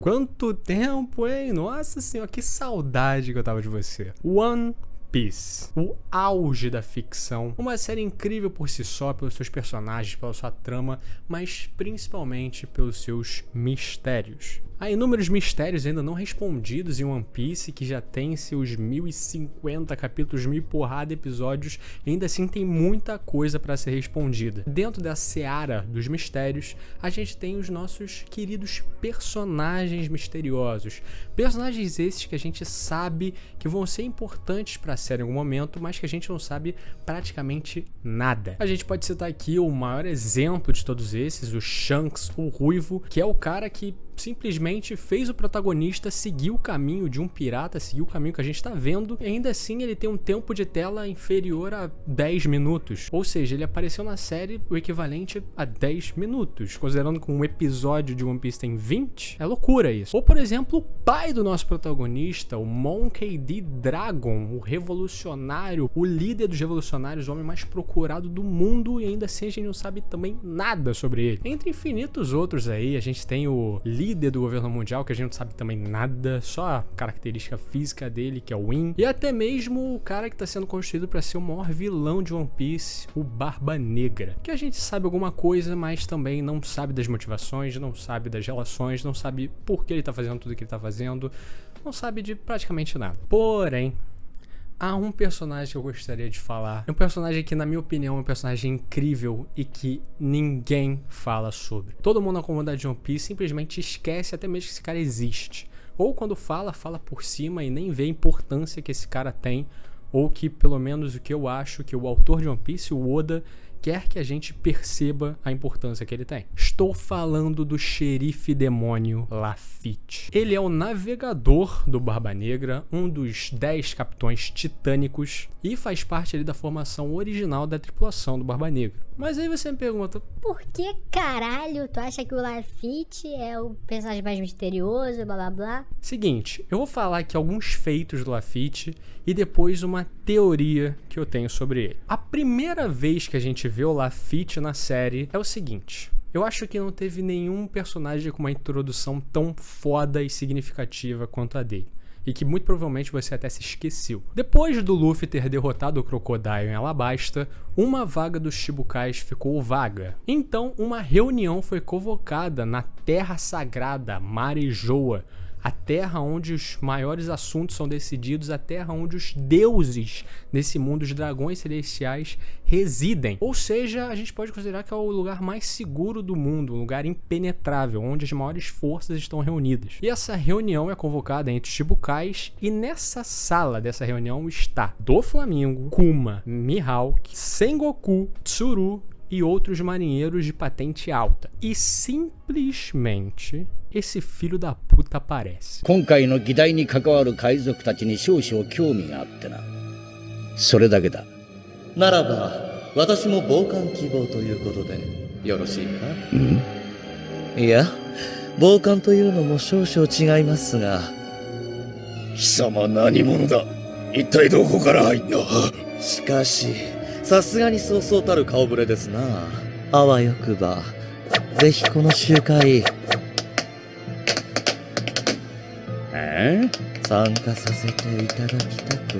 Quanto tempo, hein? Nossa senhora, que saudade que eu tava de você. One Piece, o auge da ficção, uma série incrível por si só, pelos seus personagens, pela sua trama, mas principalmente pelos seus mistérios. Há inúmeros mistérios ainda não respondidos em One Piece, que já tem seus 1050 capítulos, 1000 porrada episódios, e ainda assim tem muita coisa para ser respondida. Dentro da seara dos mistérios, a gente tem os nossos queridos personagens misteriosos. Personagens esses que a gente sabe que vão ser importantes para a série em algum momento, mas que a gente não sabe praticamente nada. A gente pode citar aqui o maior exemplo de todos esses, o Shanks, o Ruivo, que é o cara que simplesmente fez o protagonista seguir o caminho de um pirata, seguir o caminho que a gente tá vendo, e ainda assim ele tem um tempo de tela inferior a 10 minutos. Ou seja, ele apareceu na série o equivalente a 10 minutos. Considerando que um episódio de One Piece tem 20, é loucura isso. Ou, por exemplo, o pai do nosso protagonista, o Monkey D. Dragon, o revolucionário, o líder dos revolucionários, o homem mais procurado do mundo, e ainda assim a gente não sabe também nada sobre ele. Entre infinitos outros aí, a gente tem o líder do governo mundial, que a gente não sabe também nada, só a característica física dele, que é o Win, e até mesmo o cara que está sendo construído para ser o maior vilão de One Piece, o Barba Negra, que a gente sabe alguma coisa, mas também não sabe das motivações, não sabe das relações, não sabe por que ele está fazendo tudo que ele está fazendo, não sabe de praticamente nada. Porém, há um personagem que eu gostaria de falar. É um personagem que, na minha opinião, é um personagem incrível e que ninguém fala sobre. Todo mundo na comunidade de One Piece simplesmente esquece até mesmo que esse cara existe. Ou quando fala por cima e nem vê a importância que esse cara tem. Ou que, pelo menos, o que eu acho que o autor de One Piece, o Oda, quer que a gente perceba a importância que ele tem. Estou falando do xerife demônio Lafitte. Ele é o navegador do Barba Negra, um dos 10 capitães titânicos e faz parte ali da formação original da tripulação do Barba Negra. Mas aí você me pergunta, por que caralho tu acha que o Lafitte é o personagem mais misterioso, blá blá blá? Seguinte, eu vou falar aqui alguns feitos do Lafitte e depois uma teoria que eu tenho sobre ele. A primeira vez que a gente vê o Lafitte na série é o seguinte: eu acho que não teve nenhum personagem com uma introdução tão foda e significativa quanto a dele. E que muito provavelmente você até se esqueceu. Depois do Luffy ter derrotado o Crocodile em Alabasta, uma vaga dos Chibukais ficou vaga. Então, uma reunião foi convocada na Terra Sagrada Marijoa, a terra onde os maiores assuntos são decididos, a terra onde os deuses desse mundo, os dragões celestiais, residem. Ou seja, a gente pode considerar que é o lugar mais seguro do mundo, um lugar impenetrável, onde as maiores forças estão reunidas. E essa reunião é convocada entre os Chibukais, e nessa sala dessa reunião está Doflamingo, Kuma, Mihawk, Sengoku, Tsuru e outros marinheiros de patente alta. E simplesmente esse filho da puta aparece. 今回の議題に関わる海賊たちに少々興味があってな。それだけだ。ならば、私も傍観希望ということでよろしいか？いや、傍観というのも少々違いますが。貴様何者だ。一体どこから入んの？しかし、さすがにそうそうたる顔ぶれですな。あわよくば、ぜひこの集会参加させていただきたく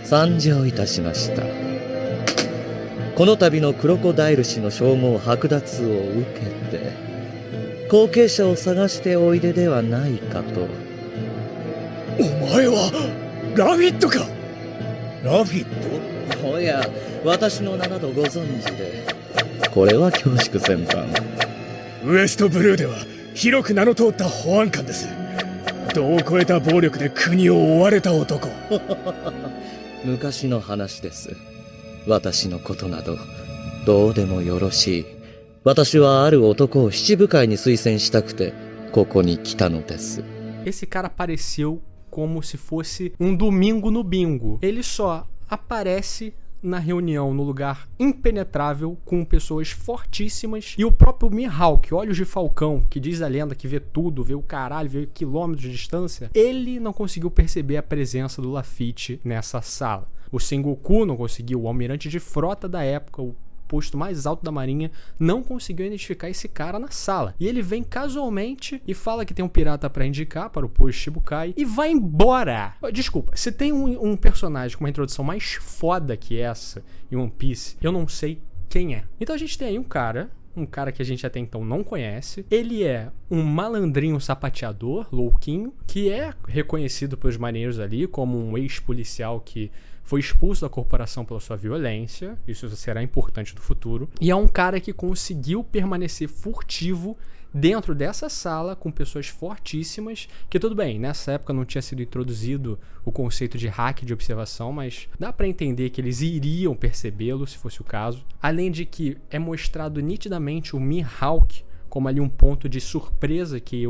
参上いたしました。この度のクロコダイル氏の称号剥奪を受けて後継者を探しておいでではないかと。お前はラフィットか。ラフィット？おや、私の名などご存知で。これは恐縮先般。ウエストブルーでは広く名の通った保安官です。度を超えた暴力で国を追われた男。昔の話です。私のことなどどうでもよろしい。私はある男を七部会に推薦したくてここに来たのです。 Esse cara apareceu como se fosse um domingo no bingo. Ele só aparece na reunião no lugar impenetrável com pessoas fortíssimas e o próprio Mihawk, Olhos de Falcão, que diz a lenda que vê tudo, vê o caralho, vê quilômetros de distância, ele não conseguiu perceber a presença do Lafitte nessa sala. O Sengoku não conseguiu, o almirante de frota da época, o posto mais alto da marinha não conseguiu identificar esse cara na sala. E ele vem casualmente e fala que tem um pirata pra indicar para o posto Shichibukai e vai embora. Desculpa, se tem um personagem com uma introdução mais foda que essa em One Piece, eu não sei quem é. Então a gente tem aí um cara que a gente até então não conhece. Ele é um malandrinho sapateador, louquinho, que é reconhecido pelos marinheiros ali como um ex-policial que foi expulso da corporação pela sua violência. Isso será importante no futuro. E é um cara que conseguiu permanecer furtivo dentro dessa sala com pessoas fortíssimas, que tudo bem, nessa época não tinha sido introduzido o conceito de hack de observação, mas dá pra entender que eles iriam percebê-lo se fosse o caso. Além de que é mostrado nitidamente o Mihawk como ali um ponto de surpresa que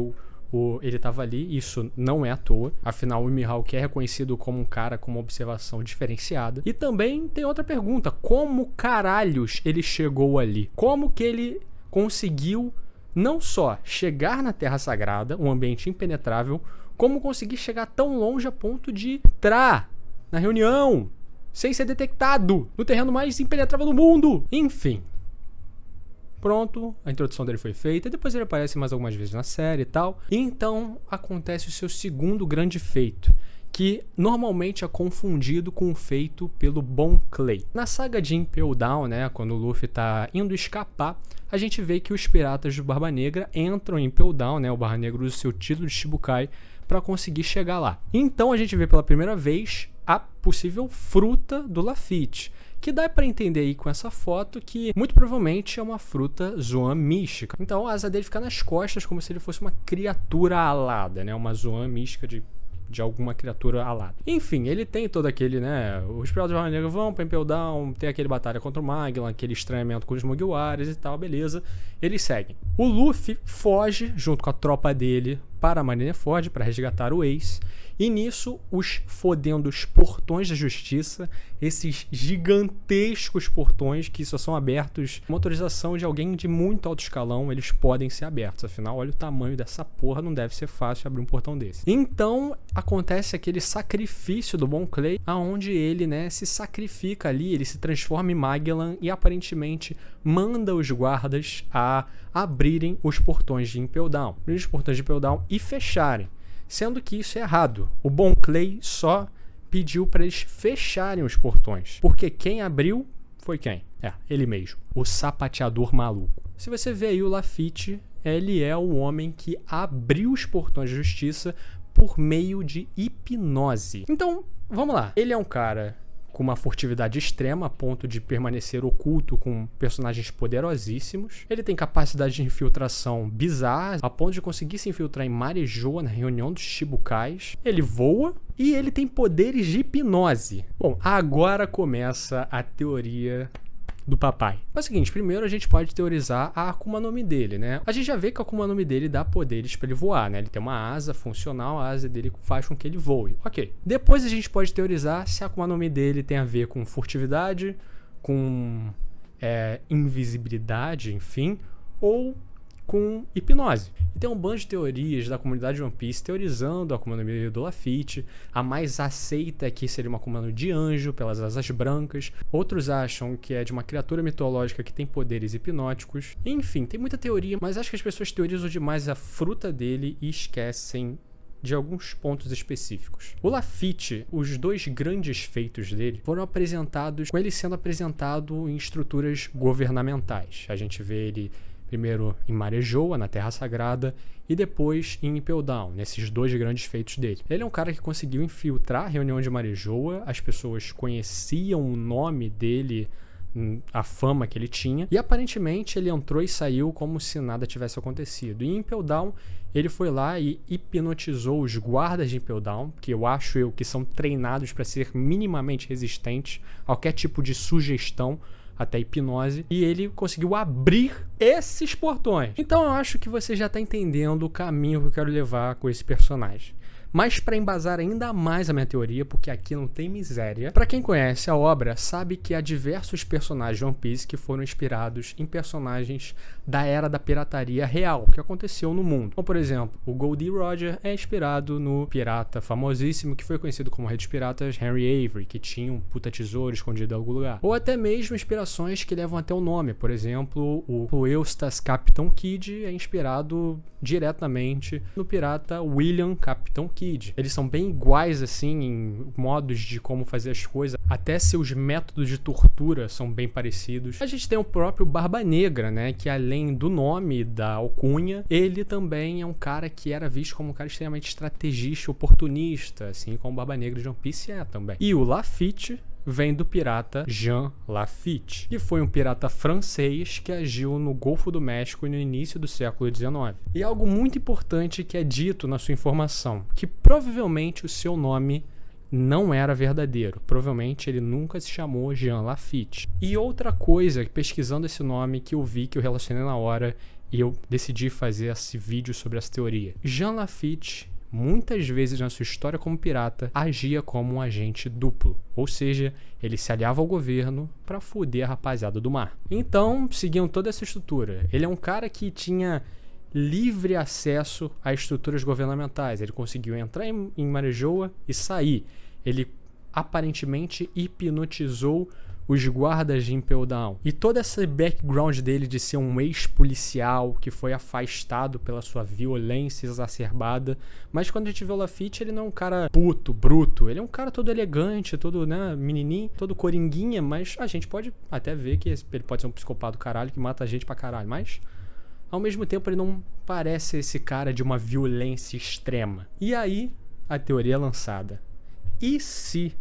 ele estava ali. Isso não é à toa, afinal o Mihawk é reconhecido como um cara com uma observação diferenciada. E também tem outra pergunta: como caralhos ele chegou ali? Como que ele conseguiu não só chegar na Terra Sagrada, um ambiente impenetrável, como conseguir chegar tão longe a ponto de entrar na reunião sem ser detectado no terreno mais impenetrável do mundo? Enfim. Pronto, a introdução dele foi feita, depois ele aparece mais algumas vezes na série e tal. E então acontece o seu segundo grande feito, que normalmente é confundido com o feito pelo Bon Clay. Na saga de Impel Down, né, quando o Luffy tá indo escapar, a gente vê que os piratas do Barba Negra entram em Impel Down, né, o Barba Negra usa o seu título de Shichibukai para conseguir chegar lá. Então a gente vê pela primeira vez a possível fruta do Lafitte, que dá para entender aí com essa foto que muito provavelmente é uma fruta Zoan mística. Então a asa dele fica nas costas como se ele fosse uma criatura alada, né, uma Zoan mística de alguma criatura alada. Enfim, ele tem todo aquele, né, os piratas do Barba Negra vão pra Impel Down, tem aquele batalha contra o Magellan, aquele estranhamento com os Mugiwaras e tal, beleza. Eles seguem. O Luffy foge junto com a tropa dele para a Marineford para resgatar o Ace. E nisso, os fodendos portões da justiça, esses gigantescos portões que só são abertos com autorização de alguém de muito alto escalão, eles podem ser abertos. Afinal, olha o tamanho dessa porra, não deve ser fácil abrir um portão desse. Então, acontece aquele sacrifício do Bon Clay, aonde ele, né, se sacrifica ali, ele se transforma em Magellan e aparentemente manda os guardas a abrirem os portões de Impel Down. Abrir os portões de Impel Down e fecharem. Sendo que isso é errado. O Bon Clay só pediu para eles fecharem os portões. Porque quem abriu foi quem? Ele mesmo. O sapateador maluco. Se você vê aí o Lafitte, ele é o homem que abriu os portões de justiça por meio de hipnose. Então, vamos lá. Ele é um cara com uma furtividade extrema, a ponto de permanecer oculto com personagens poderosíssimos. Ele tem capacidade de infiltração bizarra, a ponto de conseguir se infiltrar em Marejoa, na reunião dos Chichibukais. Ele voa e ele tem poderes de hipnose. Bom, agora começa a teoria do papai. É o seguinte, primeiro a gente pode teorizar a Akuma no Mi dele, né? A gente já vê que a Akuma no Mi dele dá poderes pra ele voar, né? Ele tem uma asa funcional, a asa dele faz com que ele voe. Ok. Depois a gente pode teorizar se a Akuma no Mi dele tem a ver com furtividade, com invisibilidade, enfim, ou com hipnose. E tem um bando de teorias da comunidade de One Piece teorizando a Akuma no Mi do Lafitte. A mais aceita é que seria uma Akuma no Mi de anjo, pelas asas brancas. Outros acham que é de uma criatura mitológica que tem poderes hipnóticos. Enfim, tem muita teoria, mas acho que as pessoas teorizam demais a fruta dele e esquecem de alguns pontos específicos. O Lafitte, os dois grandes feitos dele foram apresentados com ele sendo apresentado em estruturas governamentais. A gente vê ele primeiro em Marejoa, na Terra Sagrada, e depois em Impel Down, nesses dois grandes feitos dele. Ele é um cara que conseguiu infiltrar a reunião de Marejoa, as pessoas conheciam o nome dele, a fama que ele tinha, e aparentemente ele entrou e saiu como se nada tivesse acontecido. E em Impel Down, ele foi lá e hipnotizou os guardas de Impel Down, que eu acho que são treinados para ser minimamente resistentes a qualquer tipo de sugestão, até hipnose, e ele conseguiu abrir esses portões. Então eu acho que você já está entendendo o caminho que eu quero levar com esse personagem. Mas para embasar ainda mais a minha teoria, porque aqui não tem miséria, para quem conhece a obra sabe que há diversos personagens de One Piece que foram inspirados em personagens da era da pirataria real, que aconteceu no mundo. Como, por exemplo, o Goldie Roger é inspirado no pirata famosíssimo que foi conhecido como Rei dos Piratas, Henry Avery, que tinha um puta tesouro escondido em algum lugar. Ou até mesmo inspirações que levam até o nome. Por exemplo, o Eustace Captain Kidd é inspirado diretamente no pirata William Captain Kidd. Eles são bem iguais assim em modos de como fazer as coisas, até seus métodos de tortura são bem parecidos. A gente tem o próprio Barba Negra, né, que além do nome e da alcunha, ele também é um cara que era visto como um cara extremamente estrategista, oportunista, assim como o Barba Negra de One Piece é também. E o Lafitte vem do pirata Jean Lafitte, que foi um pirata francês que agiu no Golfo do México no início do século XIX. E algo muito importante que é dito na sua informação, que provavelmente o seu nome não era verdadeiro. Provavelmente ele nunca se chamou Jean Lafitte. E outra coisa, pesquisando esse nome, que eu vi, que eu relacionei na hora, e eu decidi fazer esse vídeo sobre essa teoria. Jean Lafitte, muitas vezes na sua história como pirata, agia como um agente duplo. Ou seja, ele se aliava ao governo para foder a rapaziada do mar. Então, seguiam toda essa estrutura. Ele é um cara que tinha livre acesso a estruturas governamentais. Ele conseguiu entrar em Marejoa e sair. Ele aparentemente hipnotizou os guardas de Impel Down. E todo esse background dele de ser um ex-policial que foi afastado pela sua violência exacerbada. Mas quando a gente vê o Lafitte, ele não é um cara puto, bruto. Ele é um cara todo elegante, todo, né, menininho, todo coringuinha. Mas a gente pode até ver que ele pode ser um psicopata do caralho que mata a gente pra caralho. Mas ao mesmo tempo ele não parece esse cara de uma violência extrema. E aí a teoria é lançada. E se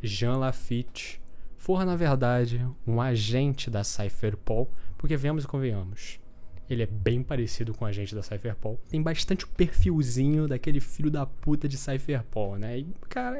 Jean Lafitte for, na verdade, um agente da Cypherpol? Porque venhamos e convenhamos, ele é bem parecido com o agente da Cypherpol. Tem bastante o perfilzinho daquele filho da puta de Cypherpol, né? E, cara,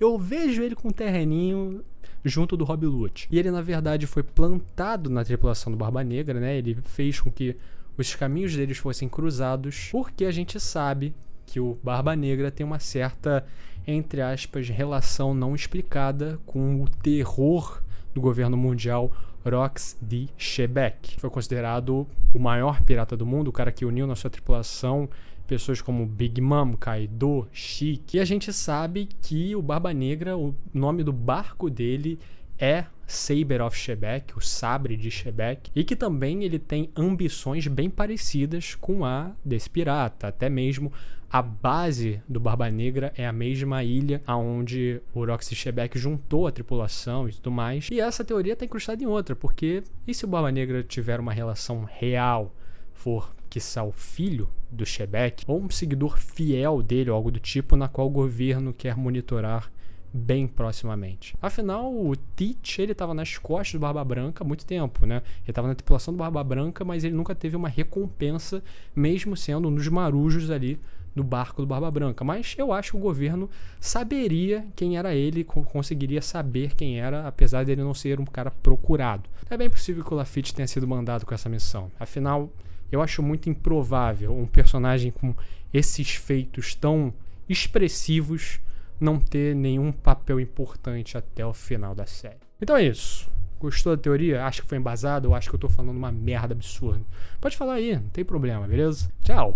eu vejo ele com um terreninho junto do Rob Lute. E ele, na verdade, foi plantado na tripulação do Barba Negra, né? Ele fez com que os caminhos deles fossem cruzados, porque a gente sabe que o Barba Negra tem uma certa, entre aspas, relação não explicada com o terror do governo mundial Rox de Shebeck. Foi considerado o maior pirata do mundo, o cara que uniu na sua tripulação pessoas como Big Mom, Kaido, Chique. E a gente sabe que o Barba Negra, o nome do barco dele é Saber of Shebeck, o sabre de Shebeck, e que também ele tem ambições bem parecidas com a desse pirata. Até mesmo a base do Barba Negra é a mesma ilha onde o Roxy Shebeck juntou a tripulação e tudo mais. E essa teoria está incrustada em outra, porque e se o Barba Negra tiver uma relação real, for, quiçá, o filho do Shebeck, ou um seguidor fiel dele, ou algo do tipo, na qual o governo quer monitorar bem proximamente. Afinal, o Teach, ele estava nas costas do Barba Branca há muito tempo, né? Ele estava na tripulação do Barba Branca, mas ele nunca teve uma recompensa, mesmo sendo um dos marujos ali do barco do Barba Branca. Mas eu acho que o governo saberia quem era ele, conseguiria saber quem era, apesar dele não ser um cara procurado. É bem possível que o Lafitte tenha sido mandado com essa missão. Afinal, eu acho muito improvável um personagem com esses feitos tão expressivos não ter nenhum papel importante até o final da série. Então é isso. Gostou da teoria? Acho que foi embasado ou acho que eu tô falando uma merda absurda? Pode falar aí, não tem problema, beleza? Tchau!